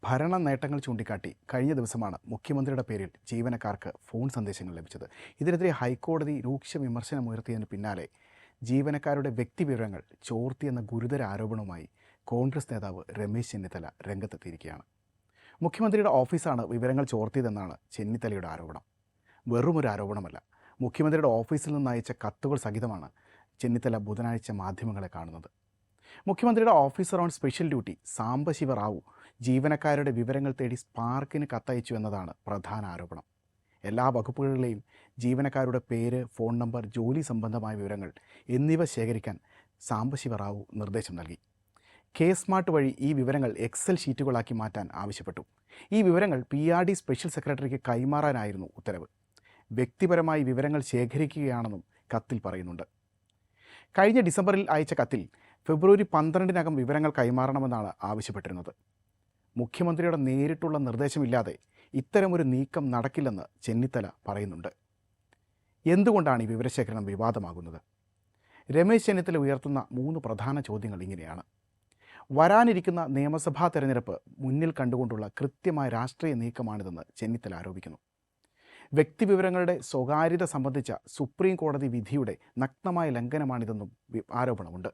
ഭരണ നേട്ടങ്ങൾ ചൂണ്ടിക്കാട്ടി കഴിഞ്ഞ ദിവസമാണ് മുഖ്യമന്ത്രിയുടെ പേരിൽ ജീവനക്കാർക്ക് ഫോൺ സന്ദേശങ്ങൾ ലഭിച്ചത്. ഇതിനെതിരെ ഹൈക്കോടതി രൂക്ഷ വിമർശനമുയർത്തിയതിന് പിന്നാലെ ജീവനക്കാരുടെ വ്യക്തിവിവരങ്ങൾ ചോർത്തിയെന്ന ഗുരുതര ആരോപണവുമായി കോൺഗ്രസ് നേതാവ് രമേശ് ചെന്നിത്തല രംഗത്തെത്തിയിരിക്കുകയാണ്. മുഖ്യമന്ത്രിയുടെ ഓഫീസാണ് വിവരങ്ങൾ ചോർത്തിയതെന്നാണ് ചെന്നിത്തലയുടെ ആരോപണം. വെറുമൊരു ആരോപണമല്ല, മുഖ്യമന്ത്രിയുടെ ഓഫീസിൽ നിന്ന് അയച്ച കത്തുകൾ സഹിതമാണ് ചെന്നിത്തല ബുധനാഴ്ച മാധ്യമങ്ങളെ കാണുന്നത്. മുഖ്യമന്ത്രിയുടെ officer on special duty Sambasiva Rao ജീവനക്കാരുടെ വിവരങ്ങൾ തേടി സ്പാർക്കിന് കത്തയച്ചു എന്നതാണ് പ്രധാന ആരോപണം. എല്ലാ വകുപ്പുകളിലെയും ജീവനക്കാരുടെ പേര്, ഫോൺ നമ്പർ, ജോലി സംബന്ധമായ വിവരങ്ങൾ എന്നിവ ശേഖരിക്കാൻ സാംബശിവ റാവു നിർദ്ദേശം നൽകി. കെ സ്മാർട്ട് വഴി ഈ വിവരങ്ങൾ എക്സൽ ഷീറ്റുകളാക്കി മാറ്റാൻ ആവശ്യപ്പെട്ടു. ഈ വിവരങ്ങൾ PRD സ്പെഷ്യൽ സെക്രട്ടറിക്ക് കൈമാറാനായിരുന്നു ഉത്തരവ്. വ്യക്തിപരമായി വിവരങ്ങൾ ശേഖരിക്കുകയാണെന്നും കത്തിൽ പറയുന്നുണ്ട്. കഴിഞ്ഞ ഡിസംബറിൽ അയച്ച കത്തിൽ ഫെബ്രുവരി 12-നകം വിവരങ്ങൾ കൈമാറണമെന്നാണ് ആവശ്യപ്പെട്ടിരുന്നത്. മുഖ്യമന്ത്രിയുടെ നേരിട്ടുള്ള നിർദ്ദേശമില്ലാതെ ഇത്തരമൊരു നീക്കം നടക്കില്ലെന്ന് ചെന്നിത്തല പറയുന്നുണ്ട്. എന്തുകൊണ്ടാണ് ഈ വിവരശേഖരണം വിവാദമാകുന്നത്? രമേശ് ചെന്നിത്തല ഉയർത്തുന്ന 3 പ്രധാന ചോദ്യങ്ങൾ ഇങ്ങനെയാണ്. വരാനിരിക്കുന്ന നിയമസഭാ തെരഞ്ഞെടുപ്പ് മുന്നിൽ കണ്ടുകൊണ്ടുള്ള കൃത്യമായ രാഷ്ട്രീയ നീക്കമാണിതെന്ന് ചെന്നിത്തല ആരോപിക്കുന്നു. വ്യക്തിവിവരങ്ങളുടെ സ്വകാര്യത സംബന്ധിച്ച സുപ്രീം കോടതി വിധിയുടെ നഗ്നമായ ലംഘനമാണിതെന്നും ആരോപണമുണ്ട്.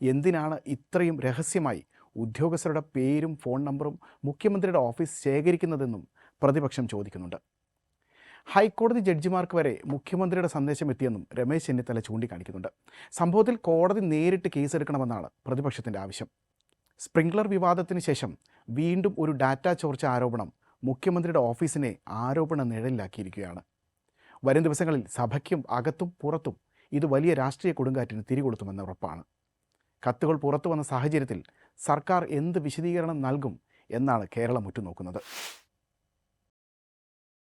എന്തിനാണ് ഇത്രയും രഹസ്യമായി ഉദ്യോഗസ്ഥരുടെ പേരും ഫോൺ നമ്പറും മുഖ്യമന്ത്രിയുടെ ഓഫീസ് ശേഖരിക്കുന്നതെന്നും പ്രതിപക്ഷം ചോദിക്കുന്നുണ്ട്. ഹൈക്കോടതി ജഡ്ജിമാർക്ക് വരെ മുഖ്യമന്ത്രിയുടെ സന്ദേശം എത്തിയെന്നും രമേശ് ചെന്നിത്തല ചൂണ്ടിക്കാണിക്കുന്നുണ്ട്. സംഭവത്തിൽ കോടതി നേരിട്ട് കേസെടുക്കണമെന്നാണ് പ്രതിപക്ഷത്തിൻ്റെ ആവശ്യം. സ്പ്രിംഗ്ലർ വിവാദത്തിന് ശേഷം വീണ്ടും ഒരു ഡാറ്റ ചോർച്ച ആരോപണം മുഖ്യമന്ത്രിയുടെ ഓഫീസിനെ ആരോപണ നിഴലിലാക്കിയിരിക്കുകയാണ്. വരും ദിവസങ്ങളിൽ സഭയ്ക്കും അകത്തും പുറത്തും ഇത് വലിയ രാഷ്ട്രീയ കൊടുങ്കാറ്റിന് തിരികൊളുത്തുമെന്ന ഉറപ്പാണ്. കത്തുകൾ പുറത്തു വന്ന സാഹചര്യത്തിൽ സർക്കാർ എന്ത് വിശദീകരണം നൽകും എന്നാണ് കേരളം ഉറ്റുനോക്കുന്നത്.